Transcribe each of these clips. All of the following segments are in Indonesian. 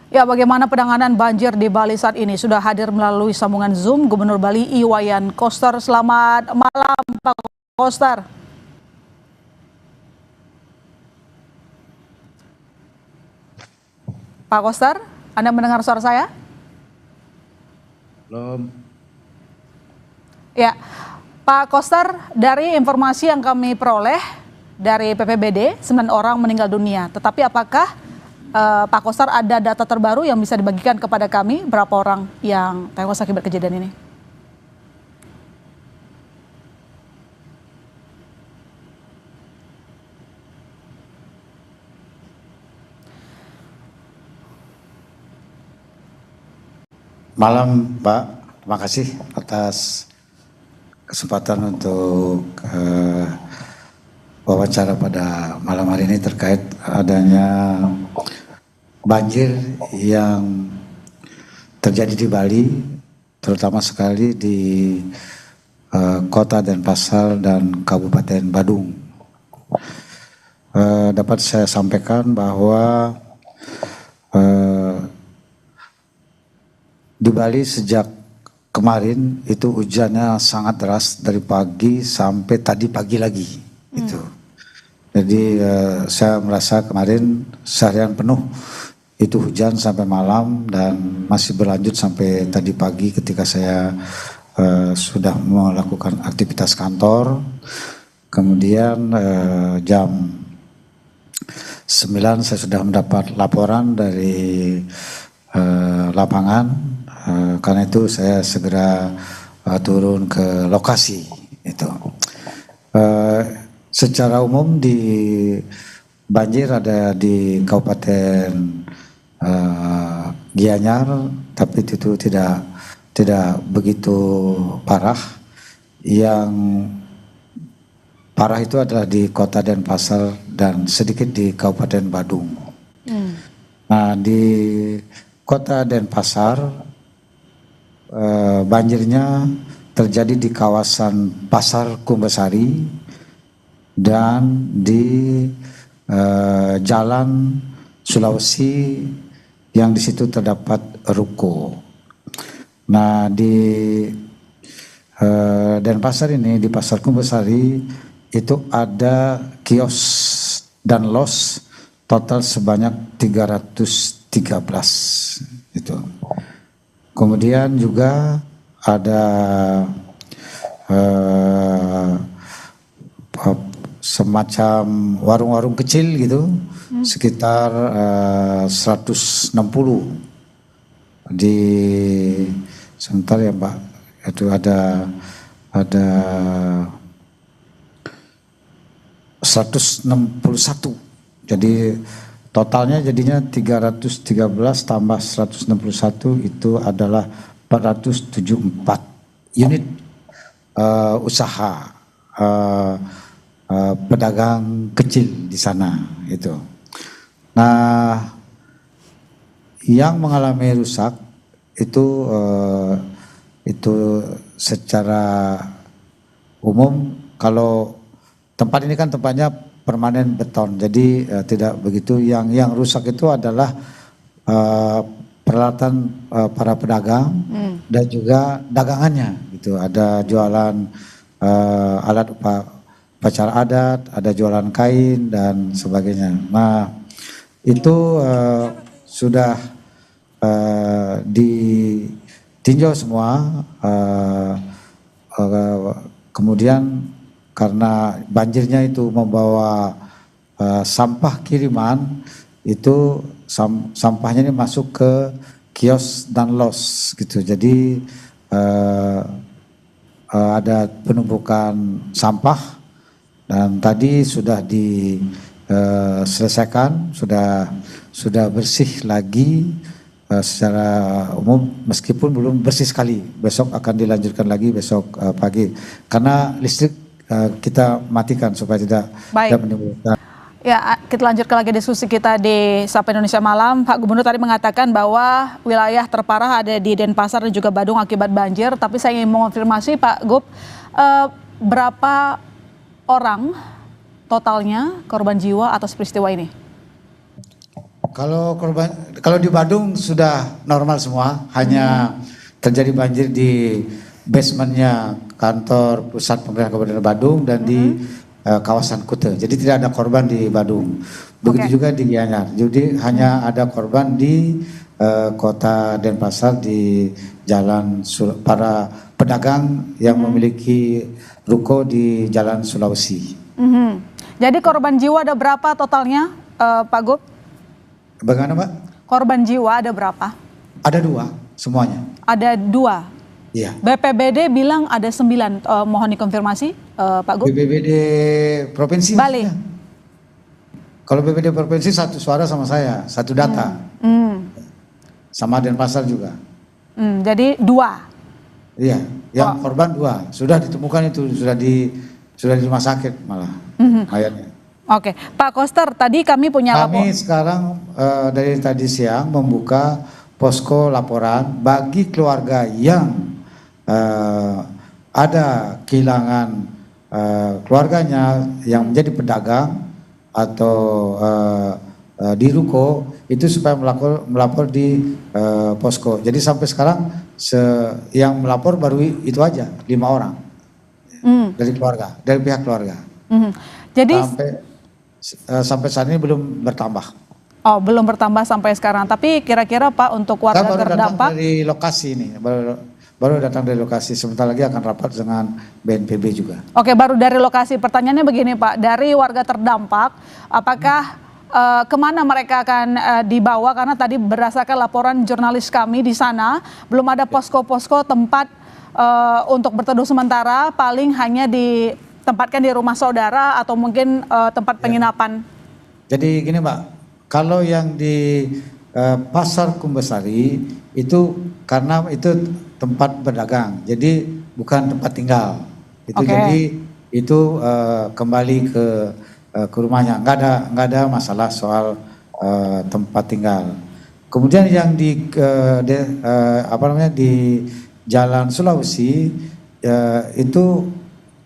Ya, bagaimana penanganan banjir di Bali saat ini? Sudah hadir melalui sambungan Zoom Gubernur Bali Iwayan Koster. Selamat malam, Pak Koster. Pak Koster, Anda mendengar suara saya? Belum. Ya, Pak Koster, dari informasi yang kami peroleh dari PPBD, 9 orang meninggal dunia. Tetapi apakah Pak Koster ada data terbaru yang bisa dibagikan kepada kami, berapa orang yang tewas akibat kejadian ini? Malam, Pak. Terima kasih atas kesempatan untuk wawancara pada malam hari ini terkait adanya banjir yang terjadi di Bali, terutama sekali di Kota Denpasar dan Kabupaten Badung. Dapat saya sampaikan bahwa di Bali sejak kemarin itu hujannya sangat deras dari pagi sampai tadi pagi lagi. Itu. Jadi saya merasa kemarin seharian penuh itu hujan sampai malam dan masih berlanjut sampai tadi pagi ketika saya sudah melakukan aktivitas kantor. Kemudian jam 9 saya sudah mendapat laporan dari lapangan. Karena itu saya segera turun ke lokasi itu. Secara umum di banjir ada di Kabupaten Gianyar, tapi itu tidak begitu parah. Yang parah itu adalah di Kota Denpasar dan sedikit di Kabupaten Badung. Nah, di Kota Denpasar banjirnya terjadi di kawasan Pasar Kumbasari dan di Jalan Sulawesi yang di situ terdapat ruko. Nah, di Denpasar ini, di Pasar Kumbasari itu ada kios dan los total sebanyak 313 itu. Kemudian juga ada semacam warung-warung kecil gitu, sekitar 160 di sebentar ya Mbak, itu ada 161. Jadi totalnya jadinya 313 tambah 161 itu adalah 474 unit usaha pedagang kecil di sana itu. Nah, yang mengalami rusak itu secara umum, kalau tempat ini kan tempatnya permanen beton, jadi tidak begitu. Yang rusak itu adalah peralatan para pedagang dan juga dagangannya gitu. Ada jualan alat upacara adat, ada jualan kain dan sebagainya. Nah, itu sudah ditinjau semua. Kemudian karena banjirnya itu membawa sampah kiriman, itu sampahnya ini masuk ke kios dan los gitu. Jadi ada penumpukan sampah dan tadi sudah diselesaikan, sudah bersih lagi secara umum, meskipun belum bersih sekali. Besok akan dilanjutkan lagi besok pagi karena listrik kita matikan supaya tidak menimbulkan. Ya, kita lanjutkan lagi diskusi kita di Sapa Indonesia Malam. Pak Gubernur tadi mengatakan bahwa wilayah terparah ada di Denpasar dan juga Badung akibat banjir. Tapi saya ingin mengonfirmasi Pak Gub, berapa orang totalnya korban jiwa atas peristiwa ini? kalau di Badung sudah normal semua, hanya terjadi banjir di basementnya kantor pusat pemerintah Kabupaten Badung dan di kawasan Kute. Jadi tidak ada korban di Badung. Begitu juga di Gianyar. Jadi hanya ada korban di kota Denpasar di jalan para pedagang yang memiliki ruko di Jalan Sulawesi. Jadi korban jiwa ada berapa totalnya, Pak Gub? Bagaimana, Mbak? Korban jiwa ada berapa? Ada 2 semuanya. Ada 2. Iya. BPBD bilang ada 9. Mohon dikonfirmasi, Pak Gub. BPBD provinsi. Bali. Ya. Kalau BPBD provinsi satu suara sama saya, satu data. Sama Denpasar juga. Jadi 2. Iya, yang korban 2 sudah ditemukan itu sudah di rumah sakit malah mayatnya. Oke, Pak Koster, tadi kami punya Kami sekarang dari tadi siang membuka posko laporan bagi keluarga yang ada kehilangan keluarganya yang menjadi pedagang atau di ruko itu supaya melapor di posko. Jadi sampai sekarang yang melapor baru itu aja 5 orang dari keluarga, dari pihak keluarga. Jadi sampai saat ini belum bertambah. Oh, belum bertambah sampai sekarang. Tapi kira-kira Pak untuk warga Saya baru terdampak datang dari lokasi ini, baru datang dari lokasi. Sebentar lagi akan rapat dengan BNPB juga. Oke, baru dari lokasi. Pertanyaannya begini Pak, dari warga terdampak, apakah kemana mereka akan dibawa? Karena tadi berdasarkan laporan jurnalis kami di sana, belum ada posko-posko tempat untuk berteduh sementara, paling hanya ditempatkan di rumah saudara atau mungkin tempat penginapan. Jadi gini Mbak, kalau yang di Pasar Kumbasari itu karena itu tempat berdagang, jadi bukan tempat tinggal. Itu jadi itu kembali ke rumahnya, nggak ada masalah soal tempat tinggal. Kemudian yang di Jalan Sulawesi itu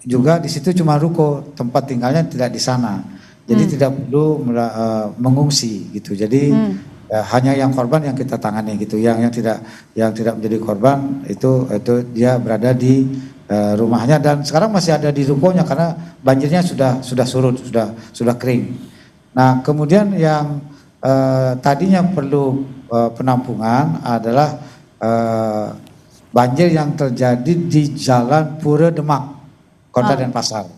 juga di situ cuma ruko, tempat tinggalnya tidak di sana. Jadi tidak perlu mengungsi gitu. Jadi hanya yang korban yang kita tangani gitu. Yang tidak menjadi korban itu dia berada di rumahnya dan sekarang masih ada di rukonya karena banjirnya sudah surut, sudah kering. Nah, kemudian yang tadinya perlu penampungan adalah banjir yang terjadi di Jalan Pura Demak, Kota Denpasar.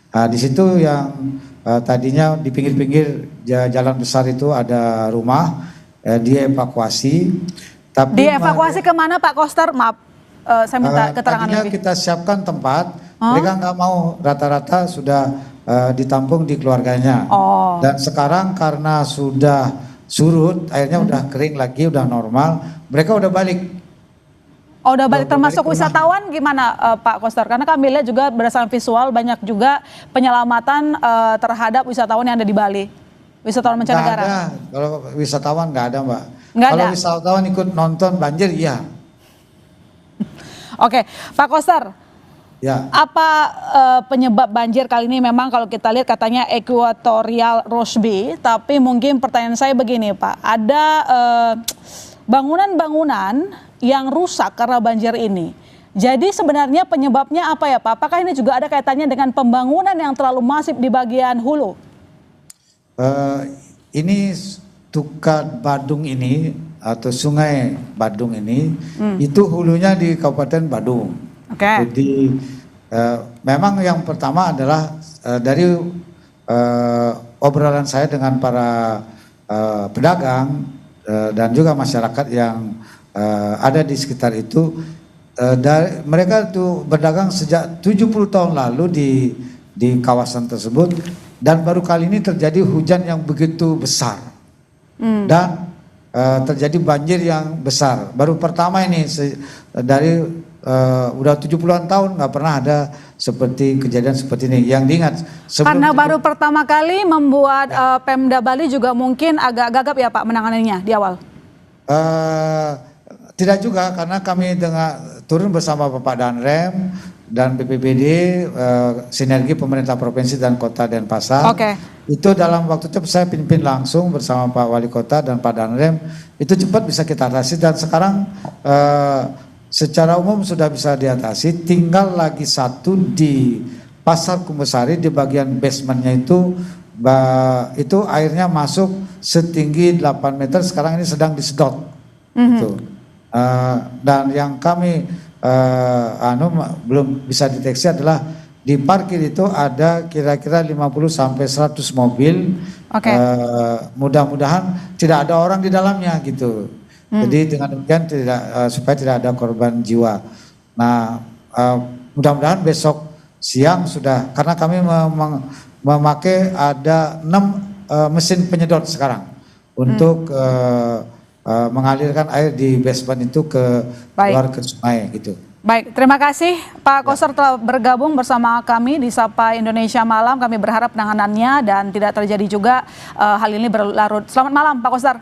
Nah, di situ yang tadinya di pinggir-pinggir jalan besar itu ada rumah, dievakuasi. Tapi dievakuasi kemana Pak Koster? Maaf, saya minta keterangan lebih. Kita siapkan tempat, mereka nggak mau, rata-rata sudah ditampung di keluarganya. Dan sekarang karena sudah surut, airnya udah kering lagi, udah normal, mereka udah balik. Oh, udah balik, termasuk wisatawan gimana Pak Koster? Karena kami lihat juga berdasarkan visual banyak juga penyelamatan terhadap wisatawan yang ada di Bali. Wisatawan mancanegara. Nggak ada, kalau wisatawan nggak ada Mbak. Nggak kalau ada. Wisatawan ikut nonton banjir, iya. Oke, Pak Koster. Ya. Apa penyebab banjir kali ini? Memang kalau kita lihat katanya Equatorial Rossby, tapi mungkin pertanyaan saya begini Pak, ada bangunan-bangunan yang rusak karena banjir ini. Jadi sebenarnya penyebabnya apa ya Pak? Apakah ini juga ada kaitannya dengan pembangunan yang terlalu masif di bagian hulu? Ini Tukat Badung ini atau Sungai Badung ini itu hulunya di Kabupaten Badung. Jadi memang yang pertama adalah dari obrolan saya dengan para pedagang dan juga masyarakat yang ada di sekitar itu, mereka tuh berdagang sejak 70 tahun lalu di kawasan tersebut dan baru kali ini terjadi hujan yang begitu besar dan terjadi banjir yang besar. Baru pertama ini dari udah 70-an tahun nggak pernah ada seperti kejadian seperti ini yang diingat. Karena baru pertama kali membuat Pemda Bali juga mungkin agak gagap ya Pak menanganinya di awal. Tidak juga, karena kami turun bersama Bapak Danrem, dan BPBD, sinergi pemerintah provinsi dan kota Denpasar. Oke. Itu dalam waktu cepat saya pimpin langsung bersama Pak Wali Kota dan Pak Danrem. Itu cepat bisa kita atasi dan sekarang secara umum sudah bisa diatasi. Tinggal lagi satu di Pasar Kumbusari di bagian basementnya itu airnya masuk setinggi 8 meter. Sekarang ini sedang disedot. Gitu. Dan yang kami belum bisa deteksi adalah di parkir itu ada kira-kira 50 sampai 100 mobil. Oke. Mudah-mudahan tidak ada orang di dalamnya gitu. Jadi dengan demikian supaya tidak ada korban jiwa. Nah, mudah-mudahan besok siang sudah, karena kami memakai ada 6 mesin penyedot sekarang untuk mengalirkan air di basement itu keluar ke sungai gitu. Baik, terima kasih Pak Koster telah bergabung bersama kami di Sapa Indonesia Malam. Kami berharap penanganannya dan tidak terjadi juga hal ini berlarut. Selamat malam Pak Koster.